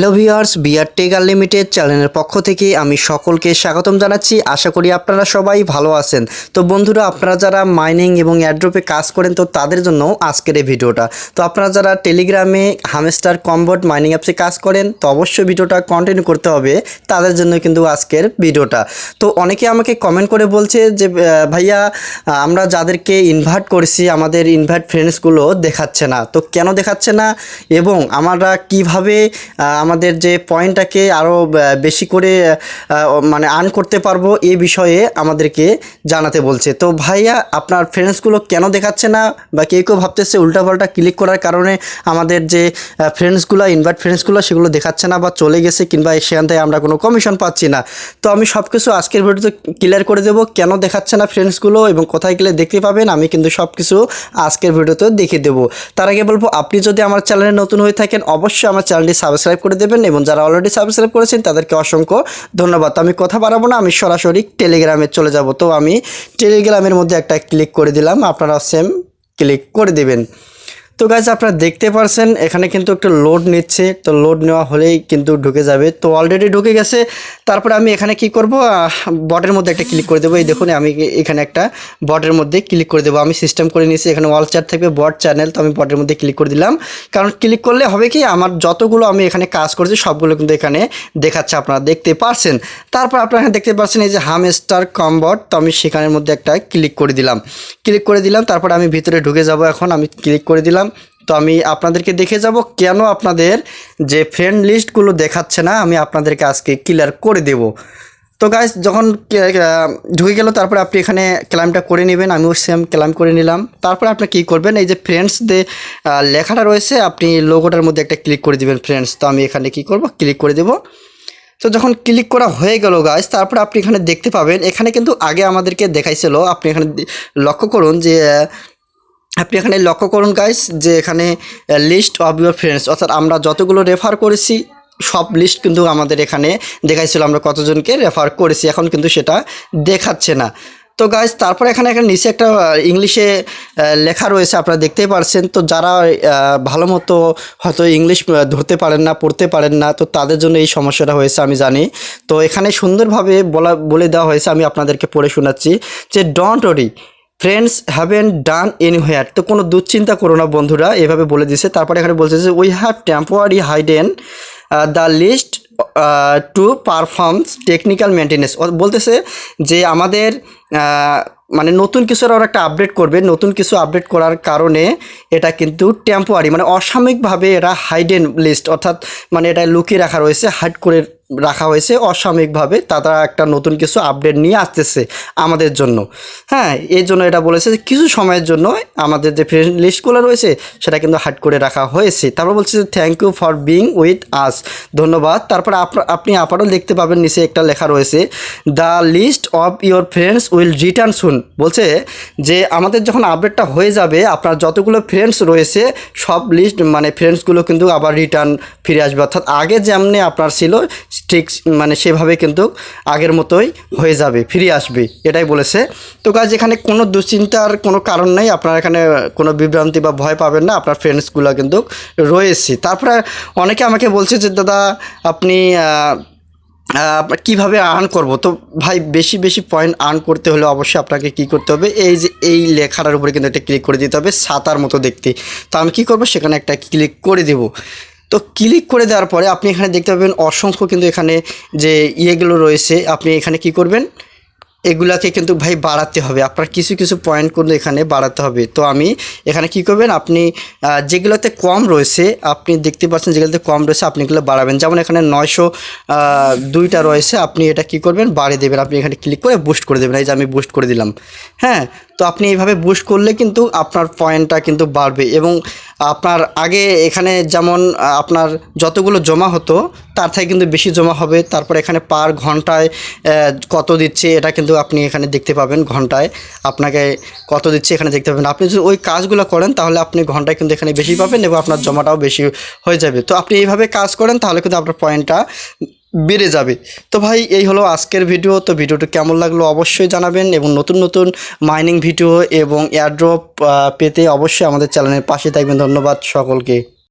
Hello viewers, BR tech unlimited চ্যানেলের পক্ষ থেকে আমি সকলকে স্বাগতম জানাচ্ছি। আশা করি আপনারা সবাই ভালো আছেন। তো বন্ধুরা, আপনারা যারা মাইনিং এবং এয়ারড্রপে কাজ করেন তো তাদের জন্য আজকের এই ভিডিওটা। তো আপনারা যারা টেলিগ্রামে হামস্টার কম্বোট মাইনিং অ্যাপসে কাজ করেন তো অবশ্যই ভিডিওটা কন্টিনিউ করতে হবে, তাদের জন্য কিন্তু আজকের ভিডিওটা। তো অনেকে আমাকে কমেন্ট করে বলছে যে ভাইয়া, আমরা যাদেরকে ইনভাইট করেছি আমাদের ইনভাইট ফ্রেন্ডসগুলো দেখাচ্ছে না, তো কেন দেখাচ্ছে না এবং আমরা কিভাবে আমাদের যে পয়েন্টটাকে আরও বেশি করে মানে আর্ন করতে পারবো এই বিষয়ে আমাদেরকে জানাতে বলছে। তো ভাইয়া, আপনার ফ্রেন্ডসগুলো কেন দেখাচ্ছে না, বা কেউ কেউ ভাবতেছে উল্টাপাল্টা ক্লিক করার কারণে আমাদের যে ফ্রেন্ডসগুলো ইনভাইট ফ্রেন্ডসগুলো সেগুলো দেখাচ্ছে না বা চলে গেছে, কিংবা সেখান থেকে আমরা কোনো কমিশন পাচ্ছি না। তো আমি সব কিছু আজকের ভিডিওতে ক্লিয়ার করে দেবো, কেন দেখাচ্ছে না ফ্রেন্ডসগুলো এবং কোথায় গেলে দেখতে পাবেন। আমি কিন্তু সব কিছু আজকের ভিডিওতে দেখিয়ে দেবো। তার আগে বলবো, আপনি যদি আমার চ্যানেলে নতুন হয়ে থাকেন অবশ্যই আমার চ্যানেলটি সাবস্ক্রাইব করে দেবেন, এবং যারা অলরেডি সাবস্ক্রাইব করেছেন তাদেরকে অসংখ্য ধন্যবাদ। আমি কথা বাড়াবো না, আমি সরাসরি টেলিগ্রামে চলে যাব। তো আমি টেলিগ্রামের মধ্যে একটা ক্লিক করে দিলাম, আপনারা সেম ক্লিক করে দেবেন। তো গাইজ, আপনারা দেখতে পারছেন এখানে কিন্তু একটু লোড নিচ্ছে, তো লোড নেওয়া হলেই কিন্তু ঢুকে যাবে। তো অলরেডি ঢুকে গেছে। তারপরে আমি এখানে কি করব, বটের মধ্যে একটা ক্লিক করে দেবো। এই দেখুন, আমি এখানে একটা বটের মধ্যে ক্লিক করে দেবো। আমি সিস্টেম করে নিয়েছি, এখানে অল চ্যাট থাকবে, বট চ্যানেল। তো আমি বটের মধ্যে ক্লিক করে দিলাম, কারণ ক্লিক করলে হবে কি, আমার যতগুলো আমি এখানে কাজ করেছি সবগুলো কিন্তু এখানে দেখাচ্ছে, আপনারা দেখতে পারছেন। তারপর আপনারা এখানে দেখতে পাচ্ছেন এই যে হামস্টার কম্বট, তো আমি সেখানের মধ্যে একটা ক্লিক করে দিলাম। তারপর আমি ভিতরে ঢুকে যাব। এখন আমি ক্লিক করে দিলাম। তো আমি আপনাদেরকে দেখে যাব কেন আপনাদের যে ফ্রেন্ড লিস্টগুলো দেখাচ্ছে না, আমি আপনাদেরকে আজকে ক্লিয়ার করে দেব। তো গাইস, যখন ঢুকে গেল তারপরে আপনি এখানে ক্লাইমটা করে নেবেন। আমিও সেম ক্লাইম করে নিলাম। তারপরে আপনি কী করবেন, এই যে ফ্রেন্ডস যে লেখাটা রয়েছে আপনি লোগোটার মধ্যে একটা ক্লিক করে দিবেন, ফ্রেন্ডস। তো আমি এখানে কি করব, ক্লিক করে দেব। তো যখন ক্লিক করা হয়ে গেল গাইস, তারপরে আপনি এখানে দেখতে পাবেন, এখানে কিন্তু আগে আমাদেরকে দেখাইছিল। আপনি এখানে লক্ষ্য করুন যে গাইস, যে এখানে লিস্ট অফ ইউর ফ্রেন্ডস, অর্থাৎ আমরা যতগুলো রেফার করেছি সব লিস্ট কিন্তু আমাদের এখানে দেখাইছিল, আমরা কতজনকে রেফার করেছি। এখন কিন্তু সেটা দেখাচ্ছে না। তো গাইস, তারপরে এখানে নিচে একটা ইংলিশে লেখা রয়েছে, আপনারা দেখতেই পারছেন। তো যারা ভালো মতো হয়তো ইংলিশ ধরতে পারেন না, পড়তে পারেন না, তো তাদের জন্য এই সমস্যাটা হয়েছে আমি জানি। তো এখানে সুন্দরভাবে বলে দেওয়া হয়েছে, আমি আপনাদেরকে পড়ে শোনাচ্ছি যে don't worry, friends haven't done anywhere. তো কোনো দুশ্চিন্তা করো না বন্ধুরা, এভাবে বলে দিছে। তারপরে এখানে বলছে যে we have temporary hidden the list to performs technical maintenance. বলতেছে যে আমাদের মানে নতুন কিছু ওরা একটা আপডেট করবে, নতুন কিছু আপডেট করার কারণে এটা কিন্তু টেম্পোরারি মানে অসাময়িকভাবে এরা হাইডেন লিস্ট, অর্থাৎ মানে এটা লুকিয়ে রাখা রয়েছে, হাইড করে রাখা হয়েছে অসাময়িকভাবে। তারা একটা নতুন কিছু আপডেট নিয়ে আসতেছে আমাদের জন্য। হ্যাঁ, এই জন্য এটা বলেছে যে কিছু সময়ের জন্য আমাদের যে ফ্রেন্ড লিস্টগুলো রয়েছে সেটা কিন্তু হাইড করে রাখা হয়েছে। তারপর বলছে যে thank you for being with us, ধন্যবাদ। তারপর আপনি আবারও দেখতে পাবেন নিচে একটা লেখা রয়েছে the list of your friends will return soon. বলছে যে আমাদের যখন আপডেটটা হয়ে যাবে আপনার যতগুলো ফ্রেন্ডস রয়েছে সব লিস্ট মানে ফ্রেন্ডসগুলো কিন্তু আবার রিটার্ন ফিরে আসবে, অর্থাৎ আগে যেমনি আপনার ছিল ঠিক মানে সেভাবে কিন্তু আগের মতোই হয়ে যাবে, ফিরে আসবে, এটাই বলেছে। তো গাইস, এখানে কোনো দুশ্চিন্তার কোনো কারণ নেই, আপনারা এখানে কোনো বিভ্রান্তি বা ভয় পাবেন না, আপনার ফ্রেন্ডসগুলো কিন্তু রয়েছে। তারপরে অনেকে আমাকে বলছে যে দাদা আপনি কীভাবে আর্ন করব। তো ভাই, বেশি বেশি পয়েন্ট আর্ন করতে হলে অবশ্যই আপনাকে কী করতে হবে, এই যে এই লেখাটার উপরে কিন্তু একটা ক্লিক করে দিতে হবে, ছাতার মতো দেখতে। তো আমি কী করব, সেখানে একটা ক্লিক করে দেব। তো ক্লিক করে দেওয়ার পরে আপনি এখানে দেখতে পাবেন অসংখ্য কিন্তু এখানে যে ইয়েগুলো রয়েছে, আপনি এখানে কি করবেন, এগুলাকে কিন্তু ভাই বাড়াতে হবে, আপনার কিছু কিছু পয়েন্ট কিন্তু এখানে বাড়াতে হবে। তো আমি এখানে কি করবেন, আপনি যেগুলোতে কম রয়েছে আপনি দেখতে পাচ্ছেন, যেগুলোতে কম রয়েছে আপনি এগুলো বাড়াবেন। যেমন এখানে 902টা রয়েছে, আপনি এটা কি করবেন, বাড়িয়ে দেবেন। আপনি এখানে ক্লিক করে বুস্ট করে দেবেন। এই যে আমি বুস্ট করে দিলাম। হ্যাঁ, তো আপনি এইভাবে বুস্ট করলে কিন্তু আপনার পয়েন্টটা কিন্তু বাড়বে, এবং আপনার আগে এখানে যেমন আপনার যতগুলো জমা হতো তার থেকে কিন্তু বেশি জমা হবে। তারপর এখানে পার ঘন্টায় কত দিচ্ছে এটা কিন্তু আপনি এখানে দেখতে পাবেন, ঘন্টায় আপনাকে কত দিচ্ছে এখানে দেখতে পাবেন। আপনি যদি ওই কাজগুলো করেন তাহলে আপনি ঘন্টায় কিন্তু এখানে বেশি পাবেন, এবং আপনার জমাটাও বেশি হয়ে যাবে। তো আপনি এইভাবে কাজ করেন তাহলে কিন্তু আপনার পয়েন্টটা বেড়ে যাবে। তো ভাই, এই হলো আজকের ভিডিও। তো ভিডিওটি কেমন লাগলো অবশ্যই জানাবেন, এবং নতুন নতুন মাইনিং ভিডিও এবং এয়ারড্রপ পেতে অবশ্যই আমাদের চ্যানেলের পাশে থাকবেন। ধন্যবাদ সকলকে।